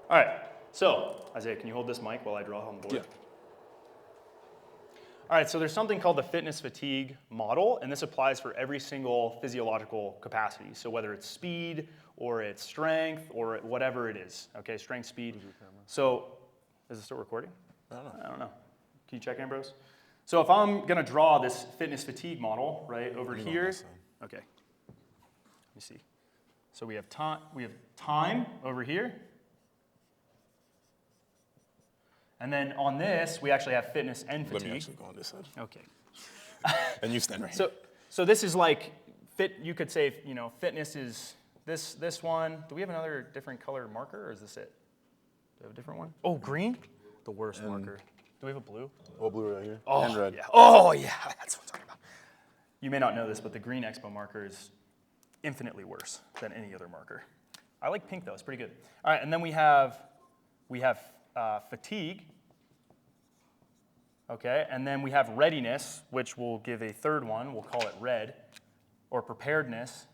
All right, so Isaiah, can you hold this mic while I draw on the board? Yeah. All right, so there's something called the fitness fatigue model, and this applies for every single physiological capacity. So whether it's speed or it's strength or whatever it is, okay, strength, speed. So, is it still recording? I don't know. Can you check, Ambrose? So if I'm gonna draw this fitness fatigue model, right, over here, okay, let me see. So we have time over here. And then on this, we actually have fitness and fatigue. Let me actually go on this side. Okay. And you stand right here. So this is like, you could say, you know, fitness is this one. Do we have another different color marker, or is this it? Do we have a different one? Oh, green? The worst marker. Do we have a blue? Oh, blue right here. Oh, and red. Yeah. Oh, yeah, that's what I'm talking about. You may not know this, but the green Expo marker is infinitely worse than any other marker. I like pink, though. It's pretty good. All right, and then we have fatigue, okay, and then we have readiness, which we'll give a third one. We'll call it red, or preparedness.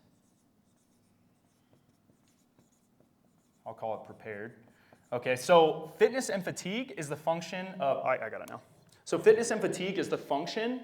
I'll call it prepared. Okay, so fitness and fatigue is the function of, I got it now. So fitness and fatigue is the function,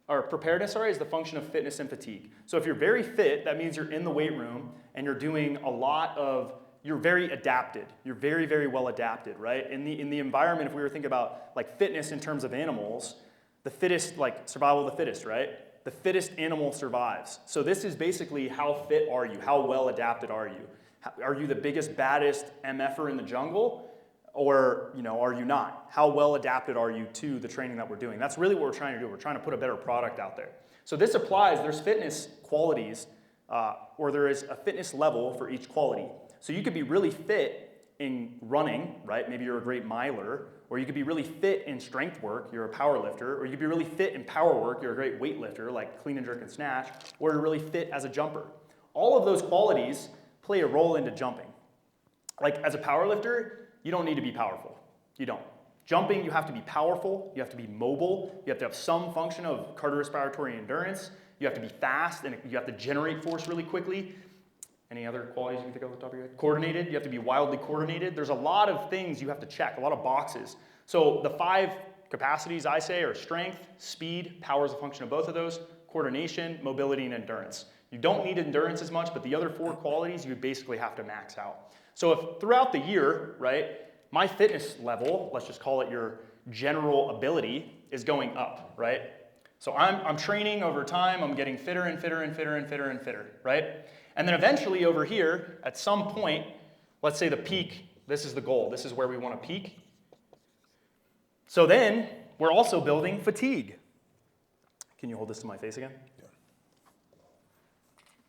or preparedness, sorry, is the function of fitness and fatigue. So if you're very fit, that means you're in the weight room and you're doing a lot of, you're very adapted. You're very, very well adapted, right? In the environment, if we were thinking about like fitness in terms of animals, the fittest, like survival of the fittest, right? The fittest animal survives. So this is basically how fit are you? How well adapted are you? Are you the biggest, baddest MFer in the jungle? Or, you know, are you not? How well adapted are you to the training that we're doing? That's really what we're trying to do. We're trying to put a better product out there. So this applies, there's fitness qualities, or there is a fitness level for each quality. So you could be really fit in running, right? Maybe you're a great miler, or you could be really fit in strength work, you're a power lifter, or you could be really fit in power work, you're a great weightlifter, like clean and jerk and snatch, or you're really fit as a jumper. All of those qualities play a role into jumping. Like as a power lifter, you don't need to be powerful. You don't. Jumping, you have to be powerful, you have to be mobile, you have to have some function of cardiorespiratory endurance, you have to be fast, and you have to generate force really quickly. Any other qualities you can think of off the top of your head? Coordinated, you have to be wildly coordinated. There's a lot of things you have to check, a lot of boxes. So the 5 capacities I say are strength, speed, power is a function of both of those, coordination, mobility, and endurance. You don't need endurance as much, but the other 4 qualities you basically have to max out. So if throughout the year, right, my fitness level, let's just call it your general ability, is going up, right? So I'm training over time, I'm getting fitter and fitter and fitter and fitter and fitter, right? And then eventually over here, at some point, let's say the peak, this is the goal, this is where we want to peak. So then, we're also building fatigue. Can you hold this to my face again? Yeah.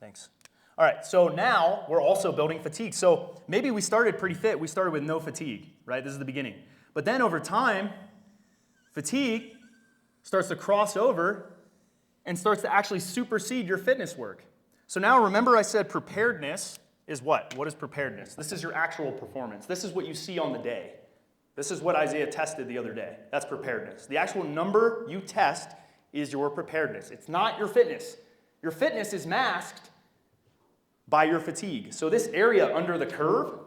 Thanks. All right, so now we're also building fatigue. So maybe we started pretty fit, we started with no fatigue, right? This is the beginning. But then over time, fatigue starts to cross over and starts to actually supersede your fitness work. So now remember I said preparedness is what? What is preparedness? This is your actual performance. This is what you see on the day. This is what Isaiah tested the other day. That's preparedness. The actual number you test is your preparedness. It's not your fitness. Your fitness is masked by your fatigue. So this area under the curve,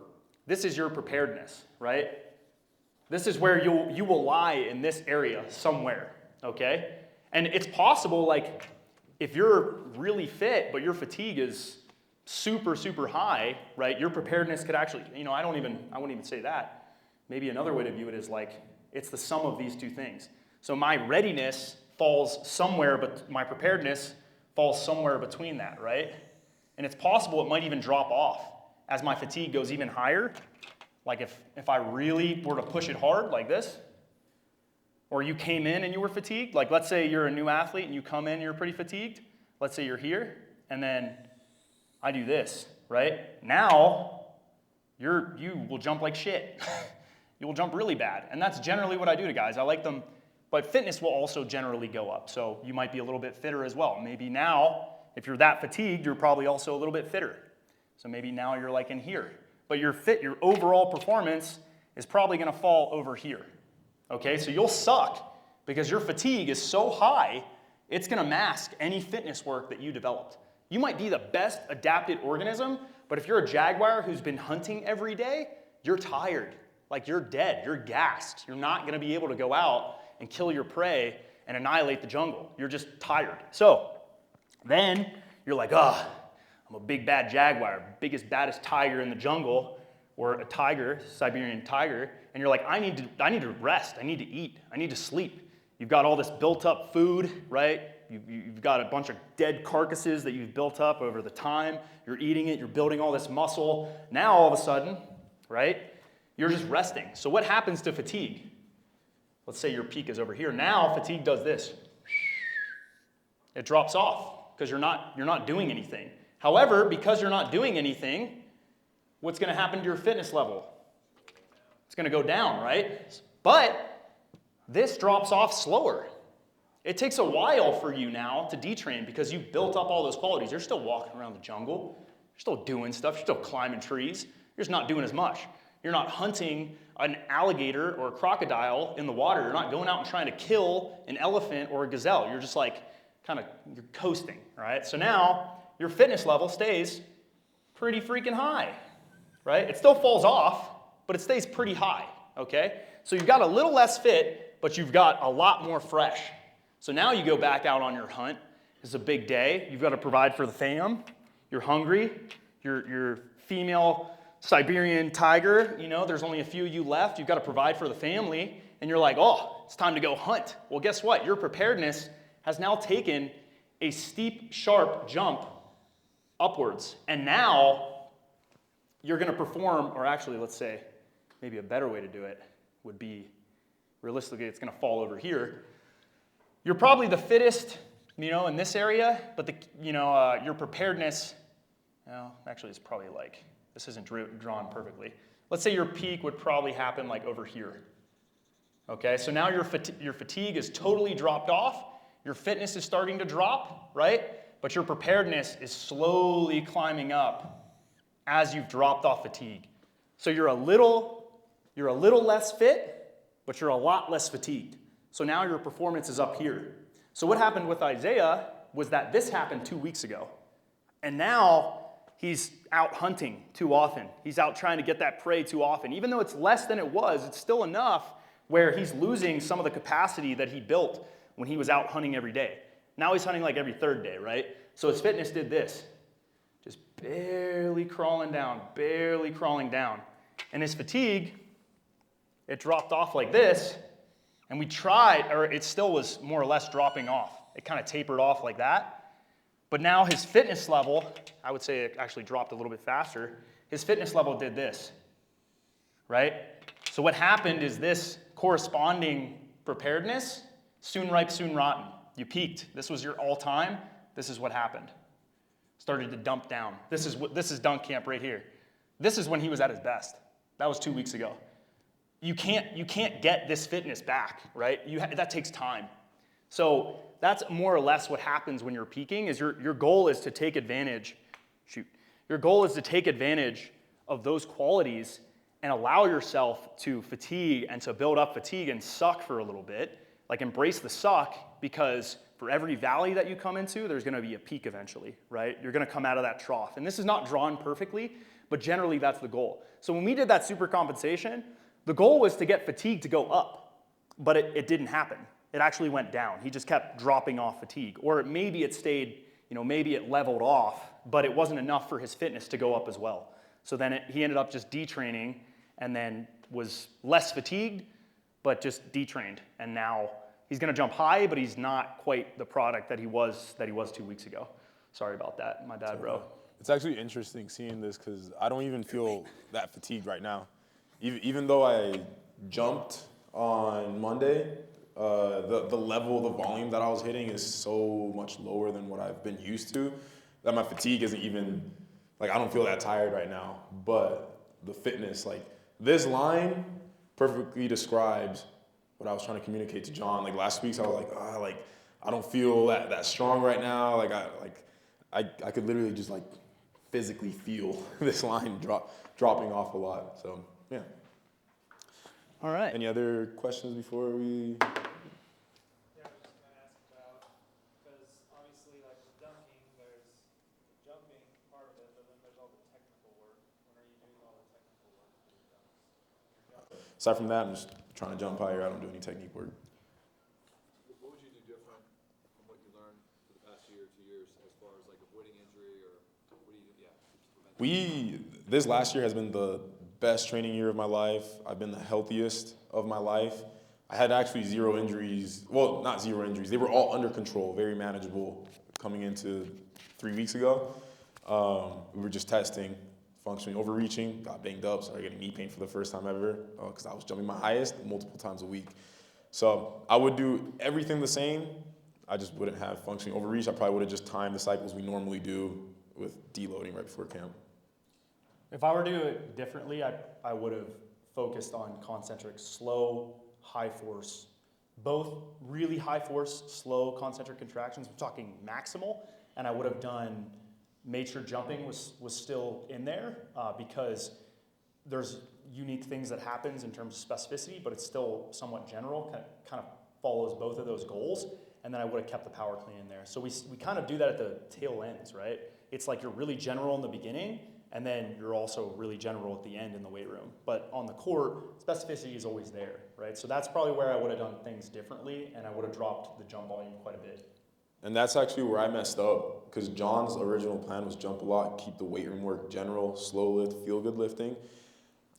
this is your preparedness, right? This is where you will lie in this area somewhere, okay? And it's possible, like, if you're really fit, but your fatigue is super, super high, right? Your preparedness could actually, you know, I wouldn't even say that. Maybe another way to view it is like, it's the sum of these two things. So my readiness falls somewhere, but my preparedness falls somewhere between that, right? And it's possible it might even drop off as my fatigue goes even higher. Like if I really were to push it hard like this, or you came in and you were fatigued, like let's say you're a new athlete and you come in and you're pretty fatigued. Let's say you're here, and then I do this, right? Now, you will jump like shit. You will jump really bad. And that's generally what I do to guys. I like them, but fitness will also generally go up. So you might be a little bit fitter as well. Maybe now, if you're that fatigued, you're probably also a little bit fitter. So maybe now you're like in here. But your overall performance is probably gonna fall over here. Okay, so you'll suck because your fatigue is so high, it's gonna mask any fitness work that you developed. You might be the best adapted organism, but if you're a jaguar who's been hunting every day, you're tired. Like you're dead, you're gassed. You're not gonna be able to go out and kill your prey and annihilate the jungle. You're just tired. So then you're like, I'm a big bad jaguar, biggest, baddest tiger in the jungle, or a tiger, Siberian tiger, and you're like, I need to rest, I need to eat, I need to sleep. You've got all this built up food, right? You've got a bunch of dead carcasses that you've built up over the time. You're eating it, you're building all this muscle. Now all of a sudden, right, you're just resting. So what happens to fatigue? Let's say your peak is over here. Now fatigue does this. It drops off because you're not doing anything. However, because you're not doing anything, what's going to happen to your fitness level? It's going to go down, right? But this drops off slower. It takes a while for you now to detrain because you've built up all those qualities. You're still walking around the jungle. You're still doing stuff. You're still climbing trees. You're just not doing as much. You're not hunting an alligator or a crocodile in the water. You're not going out and trying to kill an elephant or a gazelle. You're just like you're coasting, right? So now your fitness level stays pretty freaking high, right? It still falls off, but it stays pretty high, okay? So you've got a little less fit, but you've got a lot more fresh. So now you go back out on your hunt. It's a big day. You've got to provide for the fam. You're hungry. You're female Siberian tiger. You know, there's only a few of you left. You've got to provide for the family. And you're like, oh, it's time to go hunt. Well, guess what? Your preparedness has now taken a steep, sharp jump upwards. And now you're going to perform, or actually, let's say, maybe a better way to do it would be, realistically, it's going to fall over here. You're probably the fittest, in this area, but your preparedness, actually it's probably like, this isn't drawn perfectly. Let's say your peak would probably happen like over here. Okay, so now your fatigue is totally dropped off. Your fitness is starting to drop, right? But your preparedness is slowly climbing up as you've dropped off fatigue. So you're a little less fit, but you're a lot less fatigued. So now your performance is up here. So what happened with Isaiah was that this happened 2 weeks ago. And now he's out hunting too often. He's out trying to get that prey too often. Even though it's less than it was, it's still enough where he's losing some of the capacity that he built when he was out hunting every day. Now he's hunting like every third day, right? So his fitness did this. Just barely crawling down. And his fatigue, it dropped off like this. And we tried, or it still was more or less dropping off. It kind of tapered off like that. But now his fitness level, I would say it actually dropped a little bit faster. His fitness level did this, right? So what happened is this corresponding preparedness, soon ripe, soon rotten. You peaked. This was your all-time. This is what happened. Started to dump down. This is dunk camp right here. This is when he was at his best. That was 2 weeks ago. You can't get this fitness back, right? That takes time. So that's more or less what happens when you're peaking. Is your goal is to take advantage. Your goal is to take advantage of those qualities and allow yourself to fatigue and to build up fatigue and suck for a little bit. Like embrace the suck, because for every valley that you come into, there's going to be a peak eventually, right? You're going to come out of that trough. And this is not drawn perfectly, but generally that's the goal. So when we did that supercompensation, the goal was to get fatigue to go up, but it didn't happen. It actually went down. He just kept dropping off fatigue. Or maybe it stayed, maybe it leveled off, but it wasn't enough for his fitness to go up as well. So then he ended up just detraining and then was less fatigued, but just detrained. And now he's going to jump high, but he's not quite the product that he was 2 weeks ago. Sorry about that. My bad, bro. It's actually interesting seeing this because I don't even feel that fatigued right now. Even though I jumped on Monday, the level, the volume that I was hitting is so much lower than what I've been used to that my fatigue isn't even, I don't feel that tired right now. But the fitness, this line perfectly describes what I was trying to communicate to John. Last week, I was I don't feel that strong right now. I could literally just physically feel this line dropping off a lot. So. Yeah. All right. Any other questions before we? Yeah, I was just going to ask about, because obviously with dunking, there's the jumping part of it, but then there's all the technical work. When are you doing all the technical work for the dunk? aside from that, I'm just trying to jump higher. I don't do any technique work. What would you do different from what you learned for the past year or 2 years as far as like avoiding injury or what do you do? Yeah, to prevent This last year has been the best training year of my life. I've been the healthiest of my life. I had actually 0 injuries. Well, not 0 injuries. They were all under control, very manageable coming into 3 weeks ago. We were just testing, functioning, overreaching, got banged up, started getting knee pain for the first time ever because I was jumping my highest multiple times a week. So I would do everything the same. I just wouldn't have functioning overreach. I probably would have just timed the cycles we normally do with deloading right before camp. If I were to do it differently, I would have focused on concentric, slow, high force, both really high force, slow concentric contractions. We're talking maximal, and I would have made sure jumping was still in there because there's unique things that happens in terms of specificity, but it's still somewhat general, kind of follows both of those goals. And then I would have kept the power clean in there. So we kind of do that at the tail ends, right? It's like you're really general in the beginning, and then you're also really general at the end in the weight room. But on the court, specificity is always there, right? So that's probably where I would have done things differently, and I would have dropped the jump volume quite a bit. And that's actually where I messed up because John's original plan was jump a lot, keep the weight room work general, slow lift, feel good lifting.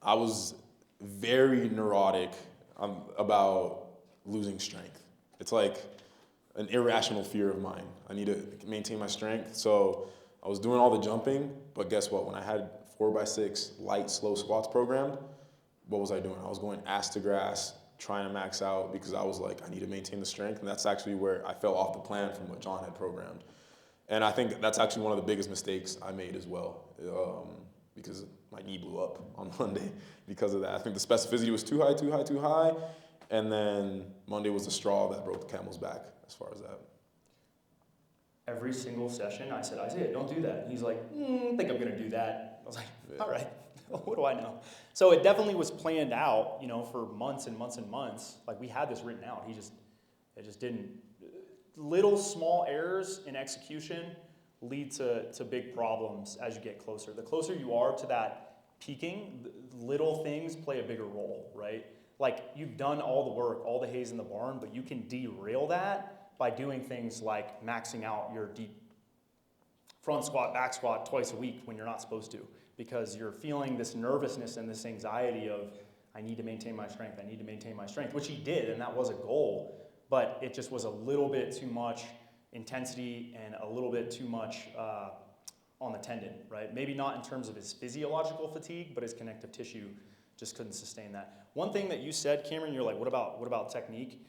I was very neurotic about losing strength. It's like an irrational fear of mine. I need to maintain my strength. So I was doing all the jumping, but guess what? When I had 4x6 light, slow squats programmed, what was I doing? I was going ass to grass, trying to max out because I was like, I need to maintain the strength. And that's actually where I fell off the plan from what John had programmed. And I think that's actually one of the biggest mistakes I made as well because my knee blew up on Monday because of that. I think the specificity was too high, too high, too high. And then Monday was the straw that broke the camel's back as far as that. Every single session, I said, Isaiah, don't do that. And he's like, I think I'm going to do that. I was like, all right, what do I know? So it definitely was planned out, for months and months and months. Like we had this written out. It just didn't. Little small errors in execution lead to big problems as you get closer. The closer you are to that peaking, little things play a bigger role, right? Like you've done all the work, all the haze in the barn, but you can derail that by doing things like maxing out your deep front squat, back squat twice a week when you're not supposed to, because you're feeling this nervousness and this anxiety of, I need to maintain my strength, I need to maintain my strength, which he did, and that was a goal, but it just was a little bit too much intensity and a little bit too much on the tendon, right? Maybe not in terms of his physiological fatigue, but his connective tissue just couldn't sustain that. One thing that you said, Cameron, you're like, what about technique?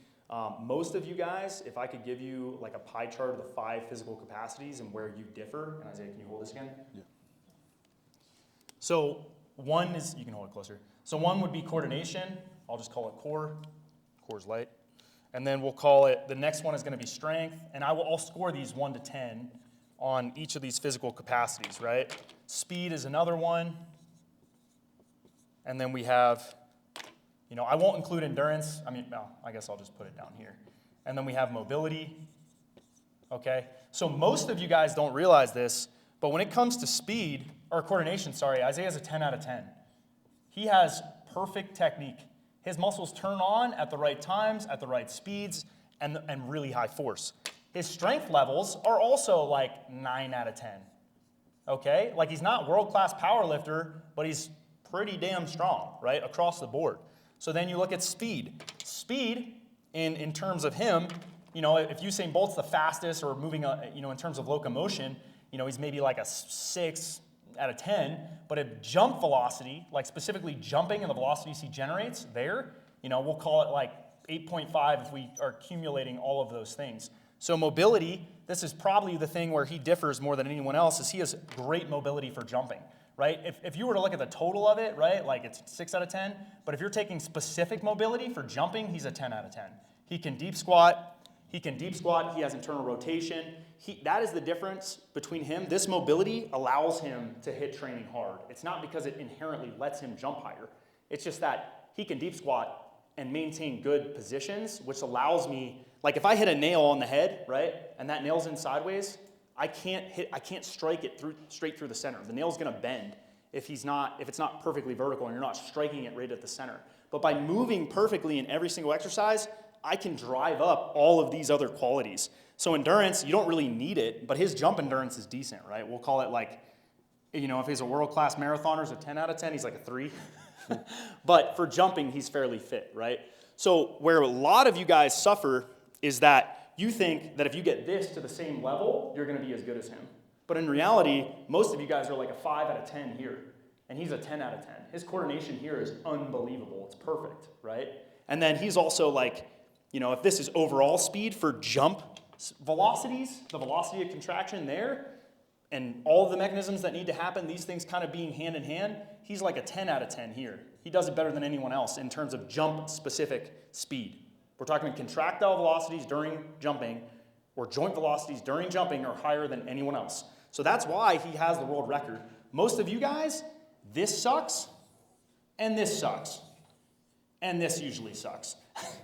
Most of you guys, if I could give you like a pie chart of the 5 physical capacities and where you differ, and Isaiah, can you hold this again? Yeah. So one is, you can hold it closer. So one would be coordination. I'll just call it core. Core's light. And then we'll call it, the next one is going to be strength. And I'll score these 1 to 10 on each of these physical capacities, right? Speed is another one. And then we have, I won't include endurance. I guess I'll just put it down here. And then we have mobility. Okay? So most of you guys don't realize this, but when it comes to speed, or coordination, Isaiah's a 10 out of 10. He has perfect technique. His muscles turn on at the right times, at the right speeds, and really high force. His strength levels are also like 9 out of 10. Okay? Like he's not world-class power lifter, but he's pretty damn strong, right? Across the board. So then you look at speed. Speed, in terms of him, if Usain Bolt's the fastest or moving, in terms of locomotion, he's maybe like a 6 out of 10. But if jump velocity, like specifically jumping and the velocities he generates there, we'll call it like 8.5 if we are accumulating all of those things. So mobility, this is probably the thing where he differs more than anyone else, is he has great mobility for jumping. Right? If you were to look at the total of it, right, like it's 6 out of 10, but if you're taking specific mobility for jumping, he's a 10 out of 10. He can deep squat, he has internal rotation. That is the difference between him. This mobility allows him to hit training hard. It's not because it inherently lets him jump higher. It's just that he can deep squat and maintain good positions, which allows me, like if I hit a nail on the head, right, and that nail's in sideways, I can't strike it straight through the center. The nail's going to bend. if it's not perfectly vertical and you're not striking it right at the center. But by moving perfectly in every single exercise, I can drive up all of these other qualities. So endurance, you don't really need it, but his jump endurance is decent, right? We'll call it like, if he's a world-class marathoner, it's a 10 out of 10, he's like a 3. But for jumping, he's fairly fit, right? So where a lot of you guys suffer is that you think that if you get this to the same level, you're going to be as good as him. But in reality, most of you guys are like a 5 out of 10 here, and he's a 10 out of 10. His coordination here is unbelievable. It's perfect, right? And then he's also like, if this is overall speed for jump velocities, the velocity of contraction there, and all of the mechanisms that need to happen, these things kind of being hand in hand, he's like a 10 out of 10 here. He does it better than anyone else in terms of jump-specific speed. We're talking contractile velocities during jumping or joint velocities during jumping are higher than anyone else. So that's why he has the world record. Most of you guys, this sucks, and this sucks, and this usually sucks.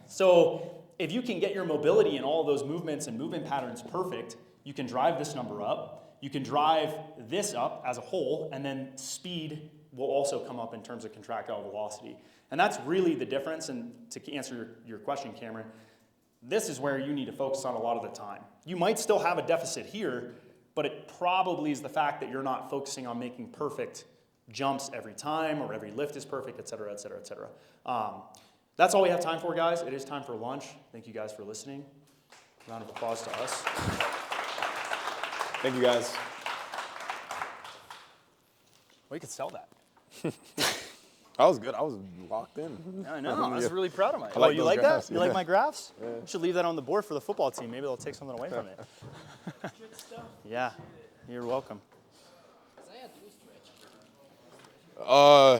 So if you can get your mobility in all those movements and movement patterns perfect, you can drive this number up. You can drive this up as a whole, and then speed will also come up in terms of contractile velocity. And that's really the difference. And to answer your question, Cameron, this is where you need to focus on a lot of the time. You might still have a deficit here, but it probably is the fact that you're not focusing on making perfect jumps every time, or every lift is perfect, et cetera, et cetera, et cetera. That's all we have time for, guys. It is time for lunch. Thank you guys for listening. Round of applause to us. Thank you, guys. We could sell that. That was good. I was locked in. I know. I was really proud of myself. like You those like graphs, that? You like yeah. my graphs? Yeah. We should leave that on the board for the football team. Maybe they'll take something away from it. Good stuff. Yeah. You're welcome. Uh,